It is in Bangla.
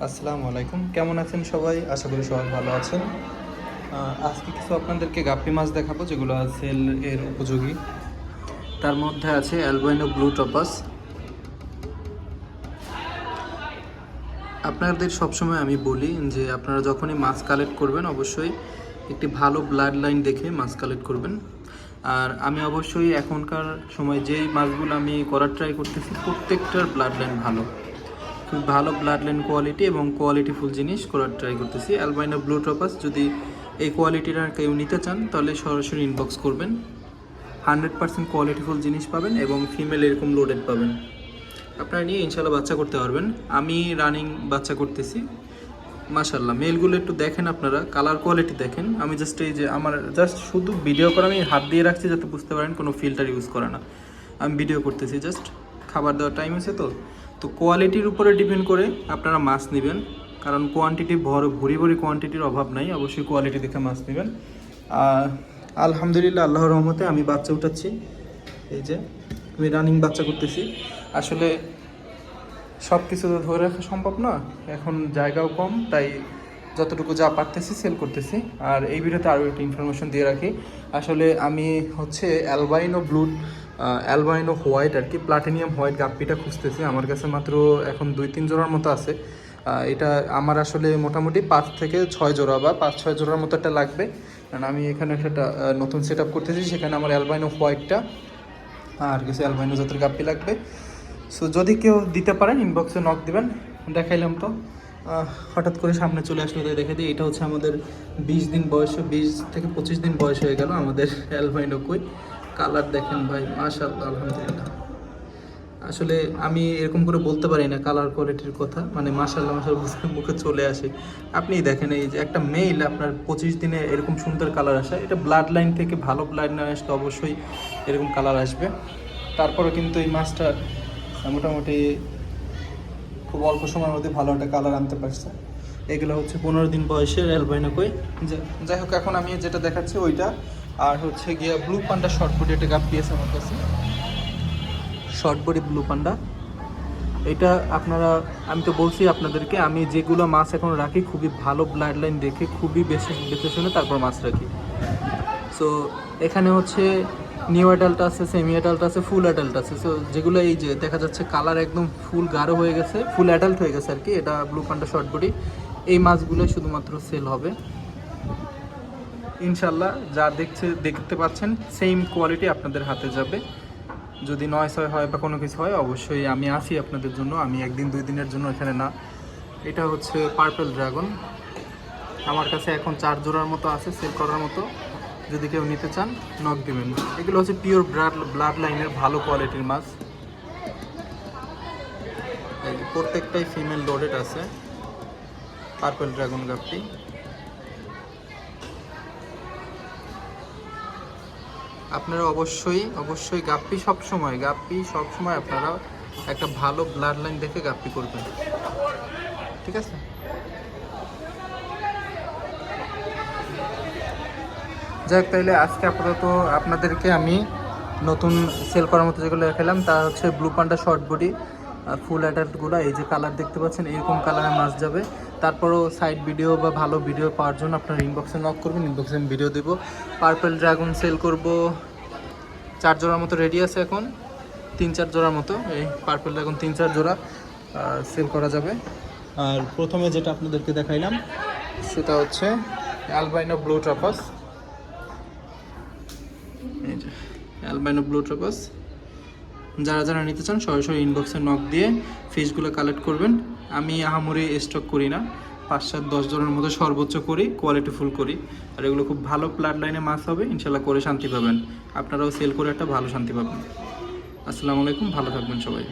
আসসালামু আলাইকুম, কেমন আছেন সবাই? আশা করি সবাই ভালো আছেন। আজকে কিছু আপনাদেরকে গাপ্পি মাছ দেখাবো যেগুলো সেল এর উপযোগী। তার মধ্যে আছে অ্যালবাইনো ব্লু টপাস। আপনাদের সবসময় আমি বলি যে আপনারা যখনই মাছ কালেক্ট করবেন অবশ্যই একটি ভালো ব্লাড লাইন দেখে মাছ কালেক্ট করবেন। আর আমি অবশ্যই এখনকার সময় যেই মাছগুলো আমি করার ট্রাই করতেছি প্রত্যেকটার ব্লাড লাইন ভালো, খুব ভালো ব্লাড লাইন কোয়ালিটি এবং কোয়ালিটিফুল জিনিস করার ট্রাই করতেছি। অ্যালবাইনো ব্লু টপাস যদি এই কোয়ালিটির আর কেউ নিতে চান তাহলে সরাসরি ইনবক্স করবেন। 100% কোয়ালিটিফুল জিনিস পাবেন এবং ফিমেল এরকম লোডেড পাবেন। আপনারা নিয়ে ইনশাল্লাহ বাচ্চা করতে পারবেন। আমি রানিং বাচ্চা করতেছি মাশাল্লাহ। মেলগুলো একটু দেখেন, আপনারা কালার কোয়ালিটি দেখেন। আমি জাস্ট এই যে আমার জাস্ট শুধু ভিডিও করা, আমি হাত দিয়ে রাখছি যাতে বুঝতে পারেন কোনো ফিল্টার ইউজ করে না, আমি ভিডিও করতেছি জাস্ট। খাবার দেওয়ার টাইম আছে তো কোয়ালিটির উপরে ডিপেন্ড করে আপনারা মাছ নেবেন, কারণ কোয়ান্টিটি ভরি ভরি কোয়ান্টিটির অভাব নাই, অবশ্যই কোয়ালিটি দেখে মাছ নেবেন। আলহামদুলিল্লাহ, আল্লাহর রহমতে আমি বাচ্চা উঠাচ্ছি। এই যে আমি রানিং বাচ্চা করতেছি। আসলে সব কিছু তো ধরে রাখা সম্ভব না, এখন জায়গাও কম, তাই যতটুকু যা পারতেছি সেল করতেছি। আর এই ভিডিওতে আরও একটা ইনফরমেশন দিয়ে রাখি। আসলে আমি হচ্ছে অ্যালবাইনো হোয়াইট আর কি, প্লাটিনিয়াম হোয়াইট গাপ্পিটা খুঁজতেছি। আমার কাছে মাত্র এখন 2-3 জোড়ার মতো আছে। এটা আমার আসলে মোটামুটি 5 থেকে 6 জোড়া বা 5-6 জোড়ার মতো একটা লাগবে, কারণ আমি এখানে একটা নতুন সেট আপ করতেছি। সেখানে আমার অ্যালবাইনো হোয়াইটটা আর কিছু অ্যালবাইনো জাতের গাপ্পি লাগবে। সো যদি কেউ দিতে পারেন ইনবক্সে নক দিবেন। দেখাইলাম তো, হঠাৎ করে সামনে চলে আসলো তাই দেখে দিই। এটা হচ্ছে আমাদের 20 দিন বয়সে, 20 থেকে 25 দিন বয়স হয়ে গেল আমাদের অ্যালবাইনো কই। কালার দেখেন ভাই, মাশাআল্লাহ, আলহামদুলিল্লাহ। আসলে আমি এরকম করে বলতে পারি না কালার কোয়ালিটির কথা, মানে মাশাআল্লাহ মাশাআল্লাহ মুখে চলে আসে। আপনি দেখেন এই যে একটা মেল আপনার 25 দিনে এরকম সুন্দর কালার আসে, এটা ব্লাড লাইন থেকে ভালো ব্লাড লাইন আসলে অবশ্যই এরকম কালার আসবে। তারপরে কিন্তু এই মাছটা মোটামুটি খুব অল্প সময়ের মধ্যে ভালো একটা কালার আনতে পারছে। এগুলো হচ্ছে 15 দিন বয়সের অ্যালবাইনো কই। যাই হোক, এখন আমি যেটা দেখাচ্ছি ওইটা। আর হচ্ছে গিয়ে ব্লু পান্ডা শর্ট বডি, একটা গাপ্পি আছে আমার কাছে, শর্ট বডি ব্লু পান্ডা। এটা আপনারা, আমি তো বলছি আপনাদেরকে, আমি যেগুলো মাছ এখন রাখি খুবই ভালো ব্লাড লাইন দেখে, খুবই বেশি দেখে শুনে তারপর মাছ রাখি। সো এখানে হচ্ছে নিউ অ্যাডাল্ট আছে, সেমি অ্যাডাল্ট আছে, ফুল অ্যাডাল্ট আছে। সো যেগুলো এই যে দেখা যাচ্ছে কালার একদম ফুল গাঢ় হয়ে গেছে, ফুল অ্যাডাল্ট হয়ে গেছে আর কি, এটা ব্লু পান্ডা শর্ট বডি। এই মাছগুলো শুধুমাত্র সেল হবে ইনশাল্লাহ। যা দেখতে পাচ্ছেন সেম কোয়ালিটি আপনাদের হাতে যাবে। যদি 9-6 হয় বা কোনো কিছু হয় অবশ্যই আমি আসি আপনাদের জন্য, আমি 1-2 দিনের জন্য এখানে না। এটা হচ্ছে পার্পল ড্রাগন, আমার কাছে এখন 4 জোড়ার মতো আছে সেল করার মতো। যদি কেউ নিতে চান নক দেবেন। এগুলো হচ্ছে পিওর ব্লাড লাইনের ভালো কোয়ালিটির মাছ। প্রত্যেকটাই ফিমেল লোডেড আছে। Purple dragon guppy. আপনারা অবশ্যই গাপ্পি সবসময় আপনারা একটা ভালো ব্লাড লাইন দেখে গাপ্পি করবেন, ঠিক আছে? যাই হোক, তাইলে আজকে আপাতত আপনাদেরকে আমি নতুন সেল করার মতো যেগুলো দেখালাম তা হচ্ছে ব্লু পান্ডা শর্ট বডি, ফুল অ্যাডাল্টগুলো। এই যে কালার দেখতে পাচ্ছেন এরকম কালারে মাছ যাবে। তারপরও সাইড ভিডিও বা ভালো ভিডিও পাওয়ার জন্য আপনার ইনবক্সে নক করবেন, ইনবক্সে আমি ভিডিও দেবো। পার্পল ড্রাগন সেল করব 4 জোড়ার মতো রেডি আছে, এখন 3-4 জোড়ার মতো। এই পার্পল ড্রাগন 3-4 জোড়া সেল করা যাবে। আর প্রথমে যেটা আপনাদেরকে দেখাইলাম সেটা হচ্ছে অ্যালবাইনো ব্লু টপাস। এই যে অ্যালবাইনো ব্লু টপাস, যারা নিতে চান সরাসরি ইনবক্সে নক দিয়ে ফিশগুলো কালেক্ট করবেন। আমি আহামরি স্টক করি না, 5-7-10 জনের মতো সর্বোচ্চ করি, কোয়ালিটিফুল করি। আর এগুলো খুব ভালো ব্লাড লাইনে মাছ হবে ইনশাল্লাহ, করে শান্তি পাবেন। আপনারাও সেল করে একটা ভালো শান্তি পাবেন। আসসালামু আলাইকুম, ভালো থাকবেন সবাই।